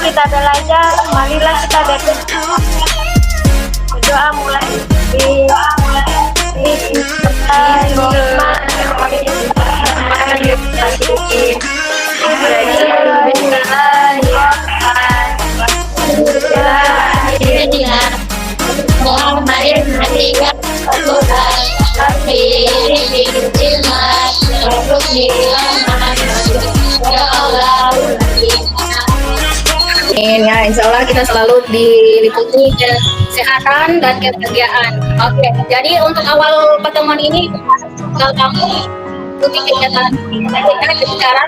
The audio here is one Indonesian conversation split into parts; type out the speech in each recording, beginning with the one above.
kita belajar, marilah kita berdoa mulai di ya, insya Allah kita selalu diliputi kesehatan dan kebahagiaan. Oke, jadi untuk awal pertemuan ini kalau kamu ikuti kegiatan kita bicara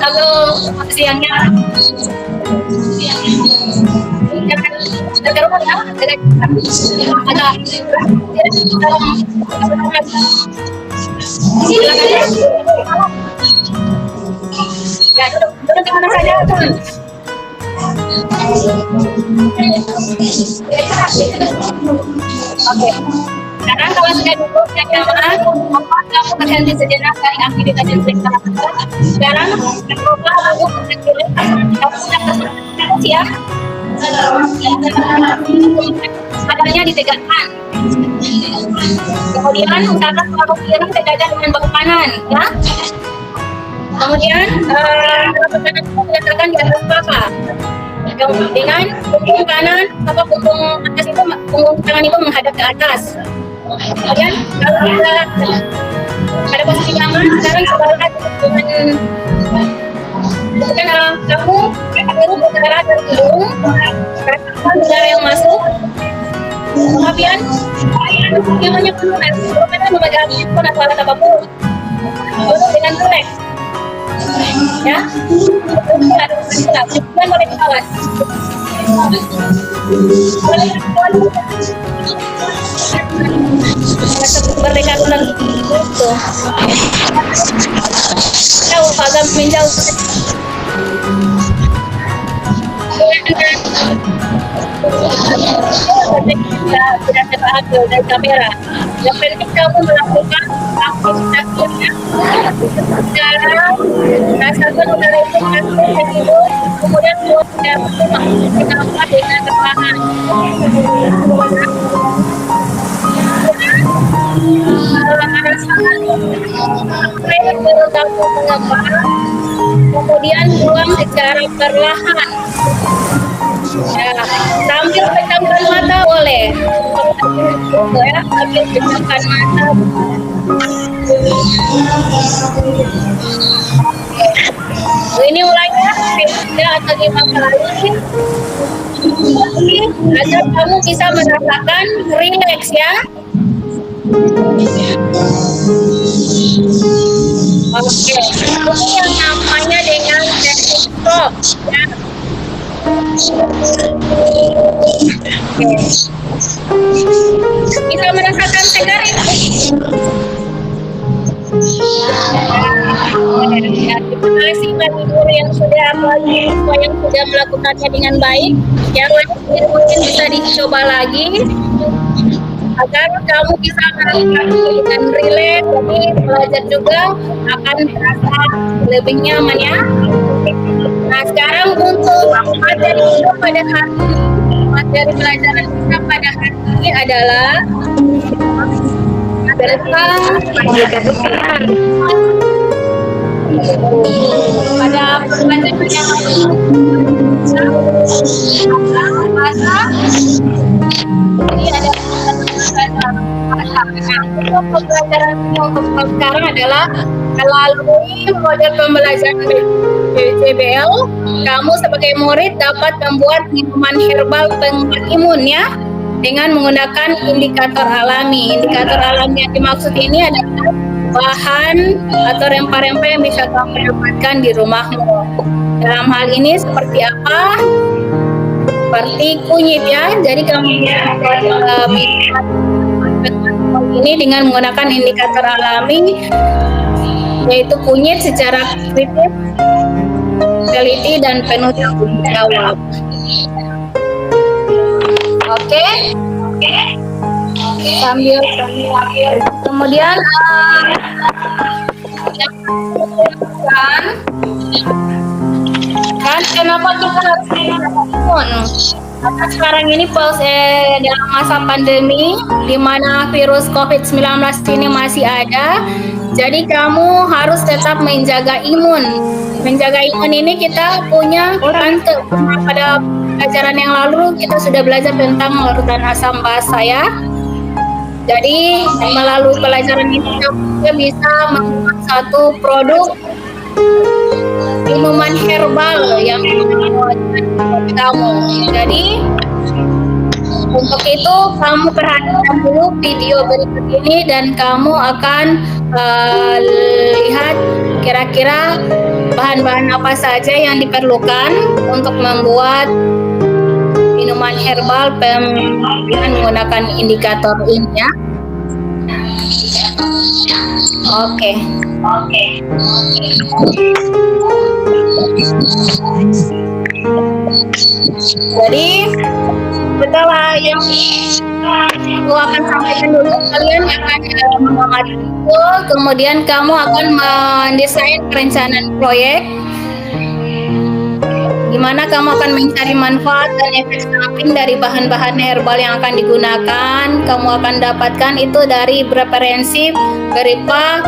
kalau siangnya tergerus ya ada ya, duduk di mana saja, teman. Oke. Sekarang kalau sudah duduk dan nyaman, kamu berhenti sejenak dari aktivitas yang sedang lakukan. Sekarang coba untuk berdiri. Kamu sudah siap? Badannya ditegakkan. Kemudian usahakan bahu kiri tegakkan dengan bahu kanan, ya. Kemudian letakkan di atas paha. Dengan punggung kanan atau punggung atas itu, punggung tangan itu menghadap ke atas. Kemudian kalau kita pada posisi nyaman, sekarang coba dengan kamu biru udara dari hidung, rasakan udara yang masuk. Kemudian hidungnya penuh, karena memegang handphone atau alat apapun. Dengan rileks. Ya, bukan boleh diawas. Merdeka bulan itu. Tahu agak menjauh. Sudah terhasil dari kamera. Yang penting kamu melakukan aktivitasnya sekarang rasakan udara itu masuk ke hidung, kemudian keluar dari rumah ditambah dengan perlahan. Rasakan air berdampur mengembang, kemudian buang secara perlahan. Ya, sambil pejamkan mata boleh. Ya, sambil pejamkan mata. Ini ulangnya 3 atau 5 kali agar kamu bisa merasakan rileks, ya. Oke, ini yang namanya dengan teknik stop, ya. Bisa merasakan tegar itu. Terima kasih bagi guru yang sudah melakukannya dengan baik. Yang lain mungkin bisa dicoba lagi agar kamu bisa merasakan dengan rileks. Jadi belajar juga akan terasa lebih nyaman, ya. Nah, sekarang untuk materi kita pada hari ini, materi pelajaran kita pada hari ini adalah pada pelajaran yang lain bahasa ini ada untuk pembelajaran untuk sekarang adalah melalui model pembelajaran PJBL, kamu sebagai murid dapat membuat minuman herbal penguat imun, ya, dengan menggunakan indikator alami. Indikator alami yang dimaksud ini adalah bahan atau rempah-rempah yang bisa kamu dapatkan di rumahmu. Dalam hal ini seperti apa? Seperti kunyit, ya. Jadi kamu ini dengan menggunakan indikator alami, yaitu kunyit secara kritis, teliti, dan penuh tanggung jawab. Oke. Sambil kemudian kan? Kan kenapa kita harus imun? Karena sekarang ini dalam masa pandemi di mana virus COVID-19 ini masih ada, jadi kamu harus tetap menjaga imun. Menjaga imun ini kita punya kan pada pelajaran yang lalu kita sudah belajar tentang larutan asam basa ya. Jadi melalui pelajaran ini kita bisa membuat satu produk minuman herbal yang kamu. Jadi untuk itu kamu perhatikan dulu video berikut ini dan kamu akan lihat kira-kira bahan-bahan apa saja yang diperlukan untuk membuat minuman herbal dengan menggunakan indikator ini ya. Oke. Jadi setelah yang aku akan sampaikan dulu, kalian akan mengamati itu, kemudian kamu akan mendesain perencanaan proyek di mana kamu akan mencari manfaat dan efek samping dari bahan-bahan herbal yang akan digunakan. Kamu akan dapatkan itu dari referensi berupa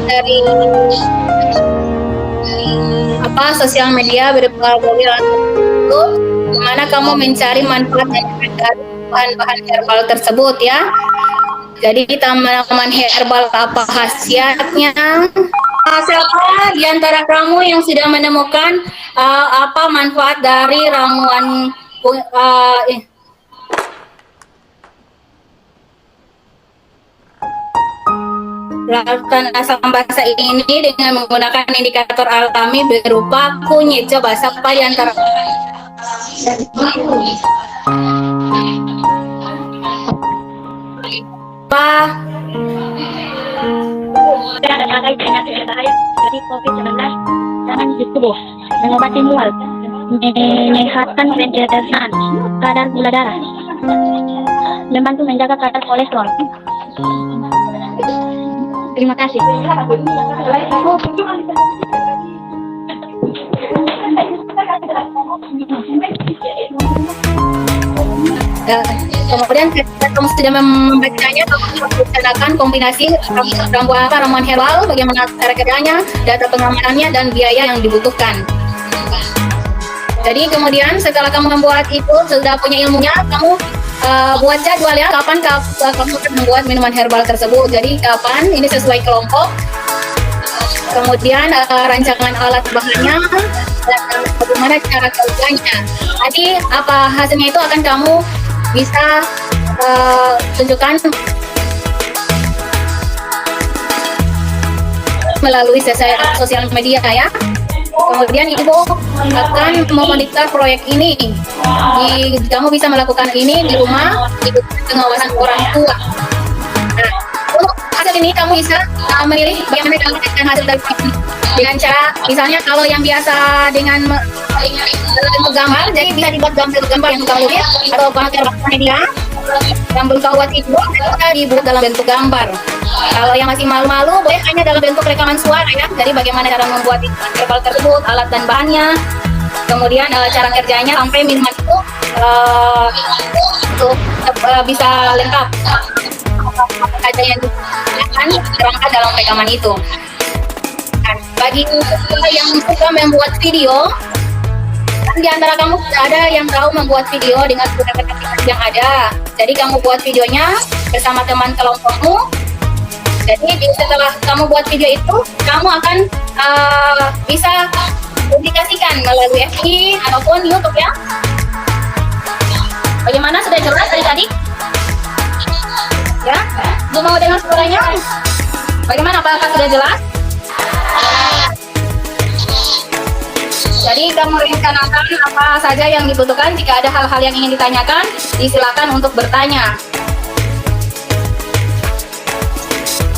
dari sosial media berupa blogger itu, di mana kamu mencari manfaat dan efek dari bahan-bahan herbal tersebut ya. Jadi tanaman herbal apa khasiatnya? Siapa di antara kamu yang sudah menemukan apa manfaat dari ramuan larutan asam basa ini dengan menggunakan indikator alami berupa kunyit? Coba siapa di antara Ada terkait dengan bahaya dari COVID-19 dalam tubuh, mengobati mual, menyehatkan pencernaan, kadar gula darah, membantu menjaga kadar kolesterol. Terima kasih. Kemudian ketika kamu sudah membacanya, kamu harus rencanakan kombinasi ramuan herbal, bagaimana cara kerjanya, data pengamanannya, dan biaya yang dibutuhkan. Jadi kemudian setelah kamu membuat itu, sudah punya ilmunya, kamu buat jadwal ya, kapan kamu akan membuat minuman herbal tersebut. Jadi kapan, ini sesuai kelompok. Kemudian rancangan alat bahannya, dan bagaimana cara kerjanya. Jadi apa hasilnya itu akan kamu bisa tunjukkan melalui sosial media ya. Kemudian ibu akan memonitor proyek ini. Kamu bisa melakukan ini di rumah di pengawasan orang tua. Nah, untuk hasil ini kamu bisa memilih bagaimana kamu mendapatkan hasil dari dengan cara misalnya kalau yang biasa dengan bentuk gambar, jadi bisa dibuat gambar yang kamu lihat atau pakai media yang belum tahu buat itu bisa dibuat dalam bentuk gambar. Kalau yang masih malu-malu boleh hanya dalam bentuk rekaman suara ya. Jadi bagaimana cara membuat herbal tersebut, alat dan bahannya, kemudian cara kerjanya sampai minuman itu untuk bisa lengkap ada yang akan terangkat dalam rekaman itu. Nah, bagi yang suka membuat video, di antara kamu ada yang tahu membuat video dengan menggunakan aplikasi yang ada. Jadi kamu buat videonya bersama teman kelompokmu. Jadi setelah kamu buat video itu, kamu akan bisa publikasikan melalui FB ataupun YouTube ya. Bagaimana, sudah jelas tadi? Ya, mau dengar suaranya? Bagaimana, apakah sudah jelas? Jadi kamu rencanakan apa saja yang dibutuhkan. Jika ada hal-hal yang ingin ditanyakan, disilakan untuk bertanya.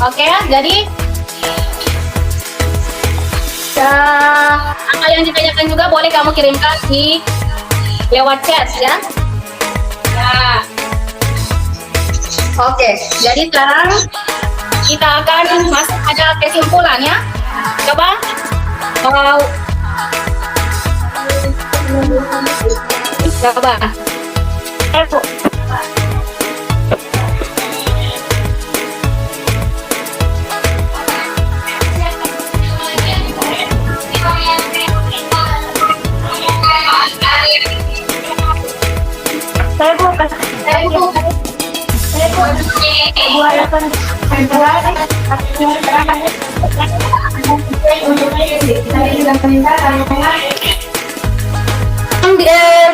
Oke, jadi apa yang ditanyakan juga boleh kamu kirimkan di lewat chat ya. Nah, oke, jadi sekarang kita akan masuk pada kesimpulannya. Coba mau coba Evo. Saya bukan.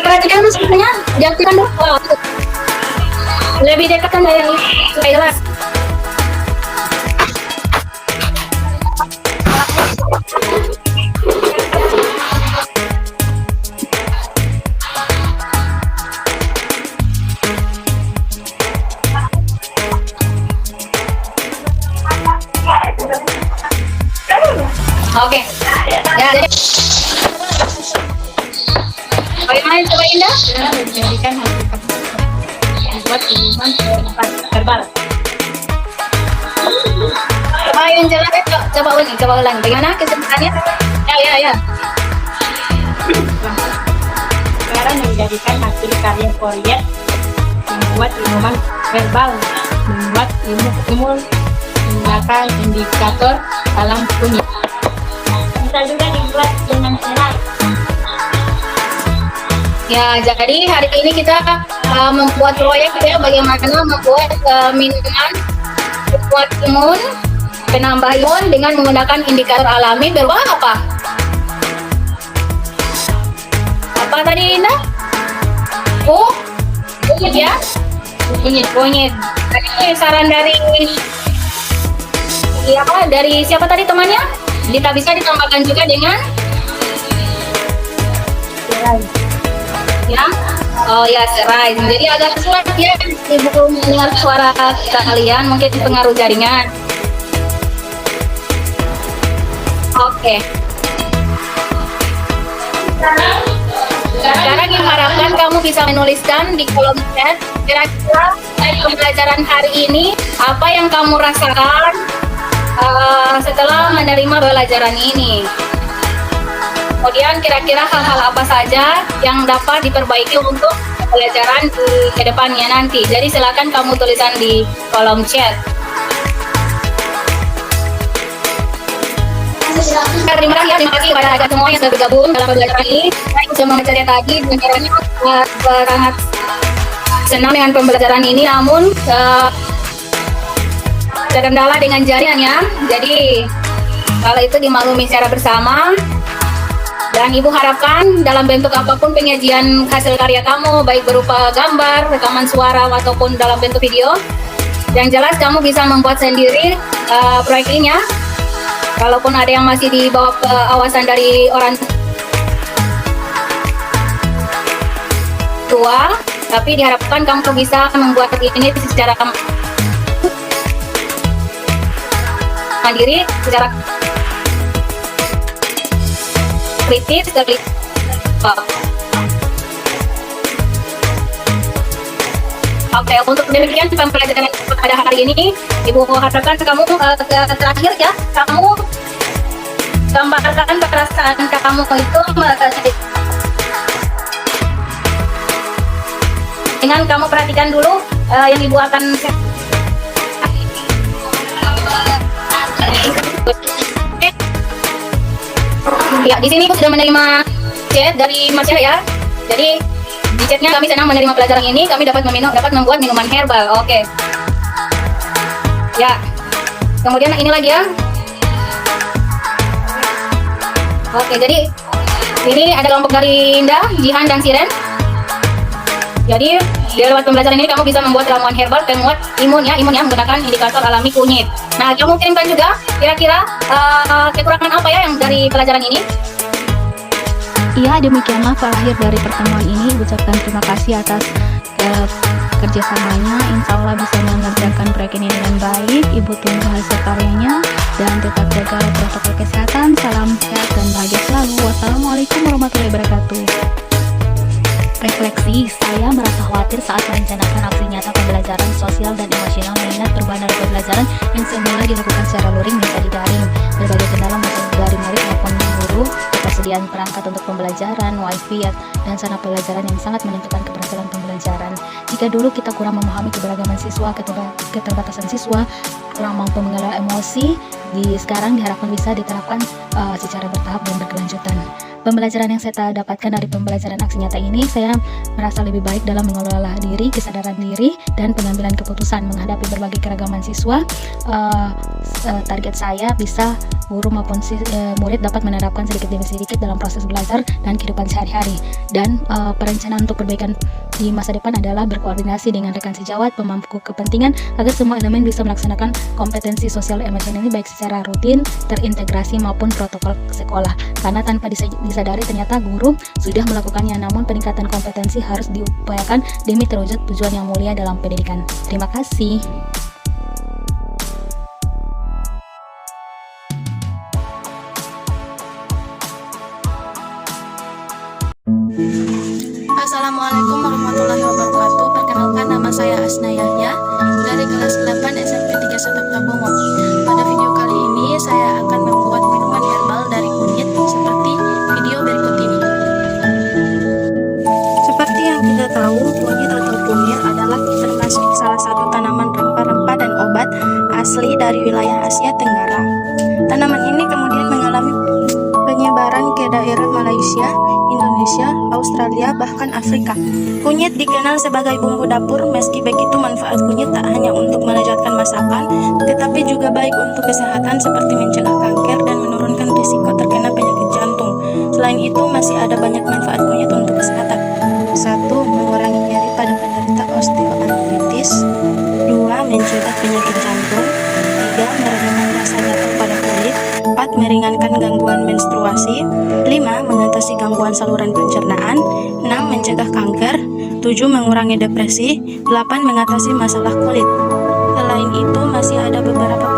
Perhatikan dulu sebenarnya, jangan dulu. Oh, lebih dekatkan dari supaya jelas. Oke. Ya, jadi bagaimana coba Indah? Menjadikan buat minuman herbal. Coba yang jelas, coba ulang. Bagaimana kesimpulannya? Ya. Sekarang menjadikan hasil karya Korea membuat minuman herbal, membuat imun menggunakan indikator alam kunyit. Bisa juga dibuat dengan serai. Ya, jadi hari ini kita membuat proyek ya, bagaimana membuat minuman kuat imun, penambah imun dengan menggunakan indikator alami berupa apa? Apa tadi Indah? Kunyit ya? Kunyit. Ini saran dari dari siapa tadi temannya? Kita bisa ditambahkan juga dengan ya, oh ya serai. Jadi agak sulit ya ibu mendengar suara kalian, mungkin pengaruh jaringan. Oke. Sekarang diharapkan kamu bisa menuliskan di kolom chat kira-kira dari pembelajaran hari ini apa yang kamu rasakan setelah menerima pembelajaran ini. Kemudian kira-kira hal-hal apa saja yang dapat diperbaiki untuk pembelajaran di kedepannya nanti. Jadi silakan kamu tulisan di kolom chat. Terima kasih kepada semua yang sudah bergabung dalam pembelajaran ini. Saya sudah membaca tadi dan kiranya sangat senang dengan pembelajaran ini, namun terkendala dengan jaringannya. Jadi kalau itu dimaklumi secara bersama. Dan Ibu harapkan dalam bentuk apapun penyajian hasil karya kamu, baik berupa gambar, rekaman suara, ataupun dalam bentuk video, yang jelas kamu bisa membuat sendiri proyek ini ya. Kalaupun ada yang masih di bawah pengawasan dari orang tua, tapi diharapkan kamu bisa membuat ini secara mandiri, secara kritis dari Oke, untuk demikian pembelajaran pada hari ini, Ibu harapkan kamu terakhir ya, kamu gambarkan perasaan kamu itu dengan kamu perhatikan dulu yang Ibu akan ya, di sini aku sudah menerima chat dari Mas ya. Jadi di chatnya kami senang menerima pelajaran ini, kami dapat membuat minuman herbal. Oke. Ya. Kemudian ini lagi ya. Oke, jadi ini ada kelompok dari Indah, Jihan dan Siren. Jadi di lewat pembelajaran ini kamu bisa membuat ramuan herbal penguat imun ya menggunakan indikator alami kunyit. Nah, kamu kirimkan juga kira-kira kekurangan apa ya yang dari pelajaran ini? Iya, demikianlah akhir dari pertemuan ini. Ucapkan terima kasih atas kerjasamanya. Insya Allah bisa mengerjakan proyek ini dengan baik. Ibu tunggu hasil karyanya dan tetap jaga protokol kesehatan. Salam sehat dan bahagia selalu. Wassalamualaikum warahmatullahi wabarakatuh. Refleksi, saya merasa khawatir saat merencanakan aksi nyata pembelajaran sosial dan emosional mengingat perubahan dari pembelajaran yang yang semula dilakukan secara luring menjadi daring. Berbagai kendala mulai dari murid maupun guru, ketersediaan perangkat untuk pembelajaran, wifi, dan sarana pelajaran yang sangat menentukan keberhasilan pembelajaran. Jika dulu kita kurang memahami keberagaman siswa, keterbatasan siswa, kurang mampu mengelola emosi, sekarang diharapkan bisa diterapkan secara bertahap dan berkelanjutan. Pembelajaran yang saya dapatkan dari pembelajaran aksi nyata ini, saya merasa lebih baik dalam mengelola diri, kesadaran diri, dan pengambilan keputusan menghadapi berbagai keragaman siswa. Target saya bisa guru maupun murid dapat menerapkan sedikit demi sedikit dalam proses belajar dan kehidupan sehari-hari. Dan perencanaan untuk perbaikan di masa depan adalah berkoordinasi dengan rekan sejawat, pemangku kepentingan, agar semua elemen bisa melaksanakan kompetensi sosial emosional ini baik secara rutin, terintegrasi maupun protokol sekolah. Karena tanpa disadari ternyata guru sudah melakukannya, namun peningkatan kompetensi harus diupayakan demi terwujud tujuan yang mulia dalam pendidikan. Terima kasih. Assalamualaikum warahmatullahi wabarakatuh. Perkenalkan, nama saya Asna Yahya dari kelas 8 SMP 3 Satapta Bongo. Pada video kali ini saya akan membuat minuman herbal dari kunyit seperti video berikut ini. Seperti yang kita tahu, kunyit atau kunir adalah termasuk salah satu tanaman rempah-rempah dan obat asli dari wilayah Asia Tenggara. Tanaman ini kemudian mengalami penyebaran ke daerah Malaysia, Indonesia, Australia, bahkan Afrika. Kunyit dikenal sebagai bumbu dapur. Meski begitu, manfaat kunyit tak hanya untuk melezatkan masakan, tetapi juga baik untuk kesehatan seperti mencegah kanker dan menurunkan risiko terkena penyakit jantung. Selain itu, masih ada banyak manfaat kunyit untuk kesehatan. 1. Mengurangi nyeri pada penderita osteoartritis. 2. Mencegah penyakit jantung. 3. Meredakan rasa gatal pada kulit. 4. Meringankan gangguan menstruasi. 5. Mengatasi gangguan saluran pencernaan. 6. Mencegah kanker. 7. Mengurangi depresi. 8. Mengatasi masalah kulit. Selain itu, masih ada beberapa